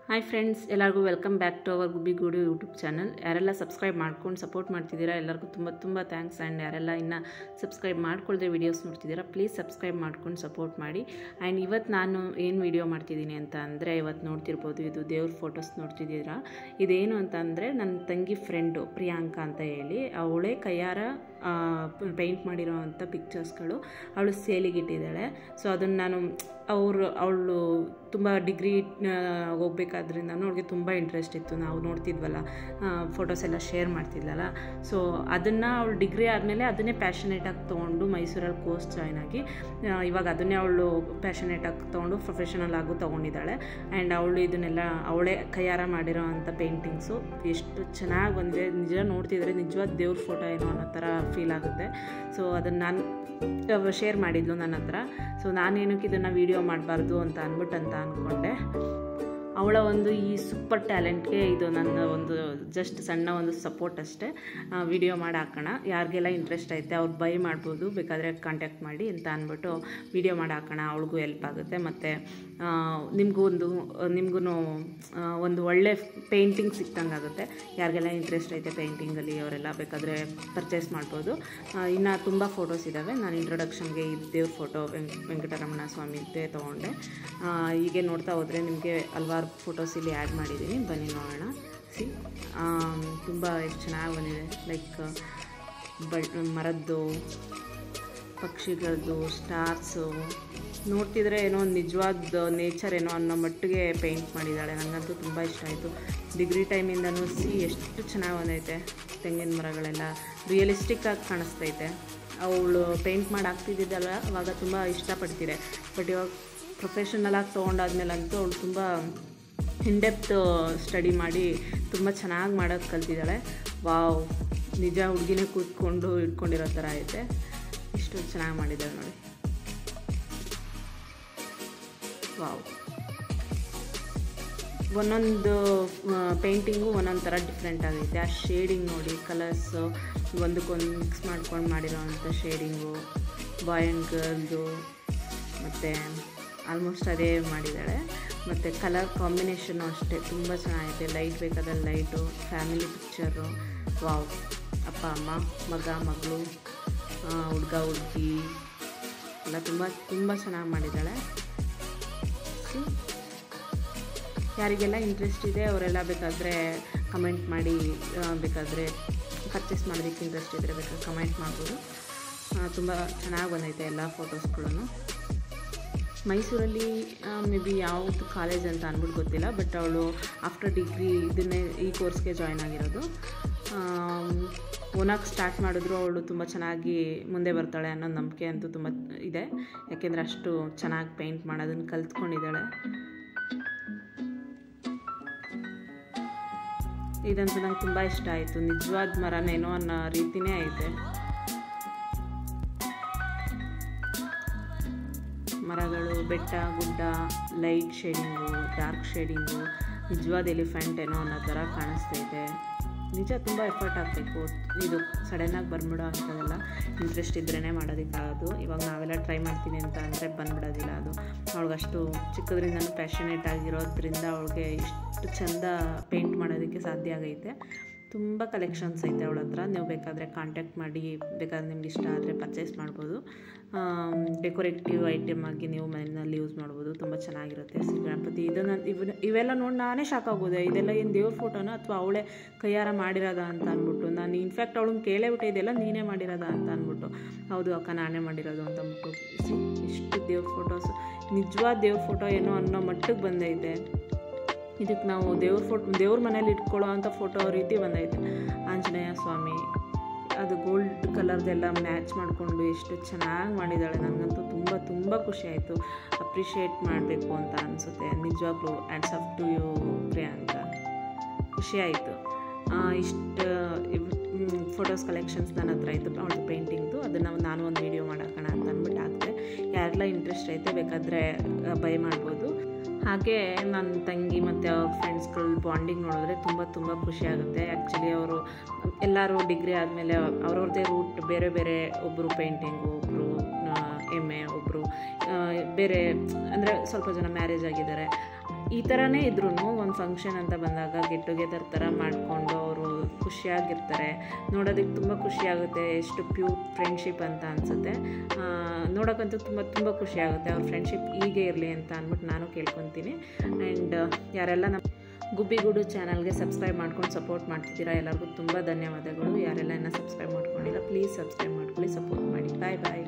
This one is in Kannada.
ಹಾಯ್ ಫ್ರೆಂಡ್ಸ್, ಎಲ್ಲರಿಗೂ ವೆಲ್ಕಮ್ ಬ್ಯಾಕ್ ಟು ಅವರ್ ಗುಬ್ಬಿ ಗೂಡು ಯೂಟ್ಯೂಬ್ ಚಾನಲ್. ಯಾರೆಲ್ಲ ಸಬ್ಸ್ಕ್ರೈಬ್ ಮಾಡ್ಕೊಂಡು ಸಪೋರ್ಟ್ ಮಾಡ್ತಿದ್ದೀರಾ ಎಲ್ಲರಿಗೂ ತುಂಬ ಥ್ಯಾಂಕ್ಸ್. ಆ್ಯಂಡ್ ಯಾರೆಲ್ಲ ಇನ್ನೂ ಸಬ್ಸ್ಕ್ರೈಬ್ ಮಾಡ್ಕೊಳ್ದೆ ವೀಡಿಯೋಸ್ ನೋಡ್ತಿದ್ದೀರಾ ಪ್ಲೀಸ್ ಸಬ್ಸ್ಕ್ರೈಬ್ ಮಾಡ್ಕೊಂಡು ಸಪೋರ್ಟ್ ಮಾಡಿ. ಆ್ಯಂಡ್ ಇವತ್ತು ನಾನು ಏನು ವೀಡಿಯೋ ಮಾಡ್ತಿದ್ದೀನಿ ಅಂತ ಅಂದರೆ, ಇವತ್ತು ನೋಡ್ತಿರ್ಬೋದು, ಇದು ದೇವ್ರ ಫೋಟೋಸ್ ನೋಡ್ತಿದ್ದೀರಾ. ಇದೇನು ಅಂತ ಅಂದರೆ ನನ್ನ ತಂಗಿ ಫ್ರೆಂಡು ಪ್ರಿಯಾಂಕಾ ಅಂತ ಹೇಳಿ, ಅವಳೇ ಕೈಯಾರ ಪೇಂಟ್ ಮಾಡಿರೋ ಅಂಥ ಪಿಕ್ಚರ್ಸ್ಗಳು ಅವಳು ಸೇಲಿಗಿಟ್ಟಿದ್ದಾಳೆ. ಸೊ ಅದನ್ನು ನಾನು ಅವಳು ತುಂಬ ಡಿಗ್ರಿ ಹೋಗ್ಬೇಕಾದ್ರಿಂದ ಅವಳಿಗೆ ತುಂಬ ಇಂಟ್ರೆಸ್ಟ್ ಇತ್ತು. ನಾವು ನೋಡ್ತಿದ್ವಲ್ಲ, ಫೋಟೋಸ್ ಎಲ್ಲ ಶೇರ್ ಮಾಡ್ತಿದ್ಲಲ್ಲ. ಸೊ ಅದನ್ನು ಅವಳು ಡಿಗ್ರಿ ಆದಮೇಲೆ ಅದನ್ನೇ ಪ್ಯಾಷನೇಟಾಗಿ ತೊಗೊಂಡು ಮೈಸೂರಲ್ಲಿ ಕೋರ್ಸ್ ಜಾಯ್ನ್ ಆಗಿ ಇವಾಗ ಅದನ್ನೇ ಅವಳು ಪ್ಯಾಷನೇಟಾಗಿ ತೊಗೊಂಡು ಪ್ರೊಫೆಷನಲ್ ಆಗು ತೊಗೊಂಡಿದ್ದಾಳೆ. ಆ್ಯಂಡ್ ಅವಳು ಇದನ್ನೆಲ್ಲ ಅವಳೇ ಕೈಯಾರ ಮಾಡಿರೋ ಅಂಥ ಪೇಂಟಿಂಗ್ಸು ಎಷ್ಟು ಚೆನ್ನಾಗಿ ಬಂದಿದೆ. ನಿಜ ನೋಡ್ತಿದ್ರೆ ನಿಜವಾದ ದೇವ್ರ ಫೋಟೋ ಏನೋ ಅನ್ನೋ ಥರ ಫೀಲ್ ಆಗುತ್ತೆ. ಸೊ ಅದನ್ನು ನಾನು ಶೇರ್ ಮಾಡಿದ್ಲು ನನ್ನ ಹತ್ರ. ಸೊ ನಾನೇನಕ್ಕೆ ಇದನ್ನು ವೀಡಿಯೋ ಮಾಡಬಾರ್ದು ಅಂತ ಅಂದ್ಕೊಂಡೆ. ಅವಳ ಒಂದು ಈ ಸೂಪರ್ ಟ್ಯಾಲೆಂಟ್ಗೆ ಇದು ನನ್ನ ಒಂದು ಜಸ್ಟ್ ಸಣ್ಣ ಒಂದು ಸಪೋರ್ಟ್ ಅಷ್ಟೇ. ವಿಡಿಯೋ ಮಾಡಿ ಹಾಕೋಣ, ಯಾರಿಗೆಲ್ಲ ಇಂಟ್ರೆಸ್ಟ್ ಐತೆ ಅವ್ರು ಬೈ ಮಾಡ್ಬೋದು, ಬೇಕಾದರೆ ಕಾಂಟ್ಯಾಕ್ಟ್ ಮಾಡಿ ಅಂತ ಅಂದ್ಬಿಟ್ಟು ವಿಡಿಯೋ ಮಾಡಿ ಹಾಕೋಣ. ಅವಳಿಗೂ ಹೆಲ್ಪ್ ಆಗುತ್ತೆ, ಮತ್ತು ನಿಮಗೂ ಒಂದು ಒಳ್ಳೆ ಪೇಂಟಿಂಗ್ ಸಿಕ್ತಂಗೆ ಆಗುತ್ತೆ. ಯಾರಿಗೆಲ್ಲ ಇಂಟ್ರೆಸ್ಟ್ ಐತೆ ಪೇಂಟಿಂಗಲ್ಲಿ ಅವರೆಲ್ಲ ಬೇಕಾದರೆ ಪರ್ಚೇಸ್ ಮಾಡ್ಬೋದು. ಇನ್ನು ತುಂಬ ಫೋಟೋಸ್ ಇದ್ದಾವೆ. ನಾನು ಇಂಟ್ರೊಡಕ್ಷನ್ಗೆ ಈ ದೇವ್ರ ಫೋಟೋ ವೆಂಕಟರಮಣ ಸ್ವಾಮಿದ್ದೇ ತೊಗೊಂಡೆ. ಹೀಗೆ ನೋಡ್ತಾ ಹೋದರೆ ನಿಮಗೆ ಹಲ್ವಾರು ಫೋಟೋಸ್ ಇಲ್ಲಿ ಆ್ಯಡ್ ಮಾಡಿದ್ದೀನಿ, ಬನ್ನಿ ನೋಡೋಣ. ತುಂಬ ಎಷ್ಟು ಚೆನ್ನಾಗಿ ಬಂದಿದೆ. ಲೈಕ್ ಮರದ್ದು, ಪಕ್ಷಿಗಳದ್ದು, ಸ್ಟಾರ್ಸು ನೋಡ್ತಿದ್ರೆ ಏನೋ ನಿಜವಾದ ನೇಚರ್ ಏನೋ ಅನ್ನೋ ಮಟ್ಟಿಗೆ ಪೇಂಟ್ ಮಾಡಿದ್ದಾಳೆ. ನನಗಂತೂ ತುಂಬ ಇಷ್ಟ ಆಯಿತು. ಡಿಗ್ರಿ ಟೈಮಿಂದನೂ ಎಷ್ಟು ಚೆನ್ನಾಗಿ ಬಂದೈತೆ. ತೆಂಗಿನ ಮರಗಳೆಲ್ಲ ರಿಯಲಿಸ್ಟಿಕ್ಕಾಗಿ ಕಾಣಿಸ್ತೈತೆ. ಅವಳು ಪೇಂಟ್ ಮಾಡಿ ಹಾಕ್ತಿದ್ದಿದ್ದಲ್ಲ ಅವಾಗ ತುಂಬ ಇಷ್ಟಪಡ್ತಿದ್ದೆ. ಬಟ್ ಇವಾಗ ಪ್ರೊಫೆಷನಲಾಗಿ ತೊಗೊಂಡಾದ್ಮೇಲಂತೂ ಅವಳು ತುಂಬ ಇನ್ಡೆಪ್ತ್ ಸ್ಟಡಿ ಮಾಡಿ ತುಂಬ ಚೆನ್ನಾಗಿ ಮಾಡೋದು ಕಲ್ತಿದ್ದಾಳೆ. ವಾವ್, ನಿಜ ಹುಡುಗಿನೇ ಕೂತ್ಕೊಂಡು ಇಟ್ಕೊಂಡಿರೋ ಥರ ಐತೆ. ಇಷ್ಟು ಚೆನ್ನಾಗಿ ಮಾಡಿದ್ದಾಳೆ ನೋಡಿ. ವಾವ್, ಒಂದೊಂದು ಪೇಂಟಿಂಗು ಒಂದೊಂದು ಥರ ಡಿಫ್ರೆಂಟ್ ಆಗೈತೆ. ಆ ಶೇಡಿಂಗ್ ನೋಡಿ, ಕಲರ್ಸು ಒಂದಕ್ಕೊಂದು ಮಿಕ್ಸ್ ಮಾಡ್ಕೊಂಡು ಮಾಡಿರೋ ಅಂಥ ಶೇಡಿಂಗು, ಬಾಯ್ ಆ್ಯಂಡ್ ಗರ್ಲ್ದು, ಮತ್ತು ಆಲ್ಮೋಸ್ಟ್ ಅದೇ ಮಾಡಿದ್ದಾಳೆ. ಮತ್ತು ಕಲರ್ ಕಾಂಬಿನೇಷನ್ನು ಅಷ್ಟೇ ತುಂಬ ಚೆನ್ನಾಗಿದೆ. ಲೈಟ್ ಬೇಕಾದ್ರೆ ಲೈಟು, ಫ್ಯಾಮಿಲಿ ಪಿಕ್ಚರು. ವಾವ್, ಅಪ್ಪ ಅಮ್ಮ, ಮಗ ಮಗಳು, ಹುಡುಗ ಹುಡುಗಿ ಎಲ್ಲ ತುಂಬ ಚೆನ್ನಾಗಿ ಮಾಡಿದ್ದಾಳೆ. ಯಾರಿಗೆಲ್ಲ ಇಂಟ್ರೆಸ್ಟ್ ಇದೆ ಅವರೆಲ್ಲ ಬೇಕಾದರೆ ಕಮೆಂಟ್ ಮಾಡಿ, ಬೇಕಾದರೆ ಪರ್ಚೇಸ್ ಮಾಡೋದಕ್ಕೆ ಇಂಟ್ರೆಸ್ಟ್ ಇದ್ದರೆ ಬೇಕಾದ್ರೆ ಕಮೆಂಟ್ ಮಾಡ್ಬೋದು. ತುಂಬ ಚೆನ್ನಾಗಿ ಬಂದೈತೆ ಎಲ್ಲ ಫೋಟೋಸ್ಗಳನ್ನು. ಮೈಸೂರಲ್ಲಿ ಮೇ ಬಿ ಯಾವುದು ಕಾಲೇಜ್ ಅಂತ ಅಂದ್ಬಿಟ್ಟು ಗೊತ್ತಿಲ್ಲ, ಬಟ್ ಅವಳು ಆಫ್ಟರ್ ಡಿಗ್ರಿ ಈ ಕೋರ್ಸ್ಗೆ ಜಾಯ್ನ್ ಆಗಿರೋದು. ಓನಾಗಿ ಸ್ಟಾರ್ಟ್ ಮಾಡಿದ್ರು ಅವಳು ತುಂಬ ಚೆನ್ನಾಗಿ ಮುಂದೆ ಬರ್ತಾಳೆ ಅನ್ನೋ ನಂಬಿಕೆ ಅಂತೂ ತುಂಬ ಇದೆ. ಯಾಕೆಂದರೆ ಅಷ್ಟು ಚೆನ್ನಾಗಿ ಪೇಂಟ್ ಮಾಡೋದನ್ನು ಕಲ್ತ್ಕೊಂಡಿದ್ದಾಳೆ. ಇದಂತೂ ನಂಗೆ ತುಂಬ ಇಷ್ಟ ಆಯಿತು. ನಿಜವಾದ ಮರನೇನೋ ಅನ್ನೋ ರೀತಿಯೇ ಐತೆ. ಮರಗಳು, ಬೆಟ್ಟ ಗುಡ್ಡ, ಲೈಟ್ ಶೇಡಿಂಗು, ಡಾರ್ಕ್ ಶೇಡಿಂಗು, ನಿಜವಾದ ಎಲಿಫೆಂಟ್ ಏನೋ ಅನ್ನೋ ಥರ ಕಾಣಿಸ್ತೈತೆ. ನಿಜ ತುಂಬ ಎಫರ್ಟ್ ಆಗಬೇಕು. ಇದು ಸಡನ್ನಾಗಿ ಬಂದ್ಬಿಡೋ ಅಂಥದ್ದೆಲ್ಲ. ಇಂಟ್ರೆಸ್ಟ್ ಇದ್ರೇ ಮಾಡೋದಕ್ಕಾಗೋದು. ಇವಾಗ ನಾವೆಲ್ಲ ಟ್ರೈ ಮಾಡ್ತೀನಿ ಅಂತ ಅಂದರೆ ಬಂದ್ಬಿಡೋದಿಲ್ಲ ಅದು. ಅವಳಿಗಷ್ಟು ಚಿಕ್ಕದ್ರಿಂದನೂ ಪ್ಯಾಷನೇಟ್ ಆಗಿರೋದ್ರಿಂದ ಅವಳಿಗೆ ಇಷ್ಟು ಚೆಂದ ಪೇಂಟ್ ಮಾಡೋದಕ್ಕೆ ಸಾಧ್ಯ ಆಗೈತೆ. ತುಂಬ ಕಲೆಕ್ಷನ್ಸ್ ಐತೆ ಅವಳ ಹತ್ರ. ನೀವು ಬೇಕಾದರೆ ಕಾಂಟ್ಯಾಕ್ಟ್ ಮಾಡಿ, ಬೇಕಾದ್ರೆ ನಿಮ್ಗೆ ಇಷ್ಟ ಆದರೆ ಪರ್ಚೇಸ್ ಮಾಡ್ಬೋದು. ಡೆಕೋರೇಟಿವ್ ಐಟಮ್ ಆಗಿ ನೀವು ಮನೆಯಲ್ಲಿ ಯೂಸ್ ಮಾಡ್ಬೋದು. ತುಂಬ ಚೆನ್ನಾಗಿರುತ್ತೆ. ಗಣಪತಿ ಇವೆಲ್ಲ ನೋಡಿ ನಾನೇ ಶಾಕ್ ಆಗೋದೆ. ಇದೆಲ್ಲ ಏನು ದೇವ್ರ ಫೋಟೋನ ಅಥವಾ ಅವಳೇ ಕೈಯಾರ ಮಾಡಿರೋದ ಅಂತ ಅಂದ್ಬಿಟ್ಟು. ನಾನು ಇನ್ಫ್ಯಾಕ್ಟ್ ಅವಳನ್ನ ಕೇಳೇಬಿಟ್ಟೆ, ಇದೆಲ್ಲ ನೀನೇ ಮಾಡಿರೋದ ಅಂತ ಅಂದ್ಬಿಟ್ಟು. ಹೌದು ಅಕ್ಕ, ನಾನೇ ಮಾಡಿರೋದು ಅಂತ ಅಂದ್ಬಿಟ್ಟು. ಇಷ್ಟು ದೇವ್ರ ಫೋಟೋಸ್, ನಿಜವಾದ ದೇವ್ರ ಫೋಟೋ ಏನೋ ಅನ್ನೋ ಮಟ್ಟಿಗೆ ಬಂದೈತೆ. ಇದಕ್ಕೆ ನಾವು ದೇವ್ರ ಮನೇಲಿ ಇಟ್ಕೊಳ್ಳೋ ಅಂಥ ಫೋಟೋ ರೀತಿ ಬಂದೈತೆ. ಆಂಜನೇಯ ಸ್ವಾಮಿ ಅದು ಗೋಲ್ಡ್ ಕಲರ್ದೆಲ್ಲ ಮ್ಯಾಚ್ ಮಾಡಿಕೊಂಡು ಎಷ್ಟು ಚೆನ್ನಾಗಿ ಮಾಡಿದ್ದಾಳೆ. ನನಗಂತೂ ತುಂಬ ಖುಷಿ ಆಯಿತು. ಅಪ್ರಿಷಿಯೇಟ್ ಮಾಡಬೇಕು ಅಂತ ಅನಿಸುತ್ತೆ. ನಿಜವಾಗ್ಲೂ hats off to you Priyanka. ಖುಷಿ ಆಯಿತು. ಇಷ್ಟು ಫೋಟೋಸ್ ಕಲೆಕ್ಷನ್ಸ್ ನನ್ನ ಹತ್ರ ಇತ್ತು ಅವಳು ಪೇಂಟಿಂಗ್ದು. ಅದನ್ನು ನಾನು ಒಂದು ವೀಡಿಯೋ ಮಾಡೋಣ ಅಂತ ಅಂದ್ಬಿಟ್ಟು ಹಾಕ್ತೆ. ಯಾರೆಲ್ಲ ಇಂಟ್ರೆಸ್ಟ್ ಐತೆ ಬೇಕಾದರೆ ಬೈ ಮಾಡ್ಬೋದು. ಹಾಗೆ ನನ್ನ ತಂಗಿ ಮತ್ತು ಅವ್ರ ಫ್ರೆಂಡ್ಸ್ಗಳ ಬಾಂಡಿಂಗ್ ನೋಡಿದ್ರೆ ತುಂಬ ಖುಷಿಯಾಗುತ್ತೆ. ಆ್ಯಕ್ಚುಲಿ ಅವರು ಎಲ್ಲರೂ ಡಿಗ್ರಿ ಆದಮೇಲೆ ಅವ್ರವ್ರದ್ದೇ ರೂಟ್ ಬೇರೆ ಬೇರೆ, ಒಬ್ಬರು ಪೇಂಟಿಂಗು, ಒಬ್ಬರು MA, ಒಬ್ಬರು ಬೇರೆ, ಅಂದರೆ ಸ್ವಲ್ಪ ಜನ ಮ್ಯಾರೇಜ್ ಆಗಿದ್ದಾರೆ. ಈ ಥರನೇ ಇದ್ರೂ ಒಂದು ಫಂಕ್ಷನ್ ಅಂತ ಬಂದಾಗ ಗೆಟ್ ಟುಗೆದರ್ ಥರ ಮಾಡಿಕೊಂಡು ಅವರು ಖುಷಿಯಾಗಿರ್ತಾರೆ. ನೋಡೋದಕ್ಕೆ ತುಂಬ ಖುಷಿಯಾಗುತ್ತೆ, ಎಷ್ಟು ಪ್ಯೂರ್ ಫ್ರೆಂಡ್ಶಿಪ್ ಅಂತ ಅನಿಸುತ್ತೆ. ನೋಡೋಕ್ಕಂತೂ ತುಂಬ ಖುಷಿಯಾಗುತ್ತೆ. ಅವ್ರ ಫ್ರೆಂಡ್ಶಿಪ್ ಹೀಗೆ ಇರಲಿ ಅಂತ ಅಂದ್ಬಿಟ್ಟು ನಾನು ಕೇಳ್ಕೊತೀನಿ. ಆ್ಯಂಡ್ ಯಾರೆಲ್ಲ ನಮ್ಮ ಗುಬ್ಬಿಗೂಡು ಚಾನಲ್ಗೆ ಸಬ್ಸ್ಕ್ರೈಬ್ ಮಾಡ್ಕೊಂಡು ಸಪೋರ್ಟ್ ಮಾಡ್ತಿದ್ದೀರಾ ಎಲ್ಲರಿಗೂ ತುಂಬ ಧನ್ಯವಾದಗಳು. ಯಾರೆಲ್ಲ ಇನ್ನೂ ಸಬ್ಸ್ಕ್ರೈಬ್ ಮಾಡ್ಕೊಂಡಿಲ್ಲ ಪ್ಲೀಸ್ ಸಬ್ಸ್ಕ್ರೈಬ್ ಮಾಡ್ಕೊಳ್ಳಿ, ಸಪೋರ್ಟ್ ಮಾಡಿ. ಬಾಯ್ ಬಾಯ್.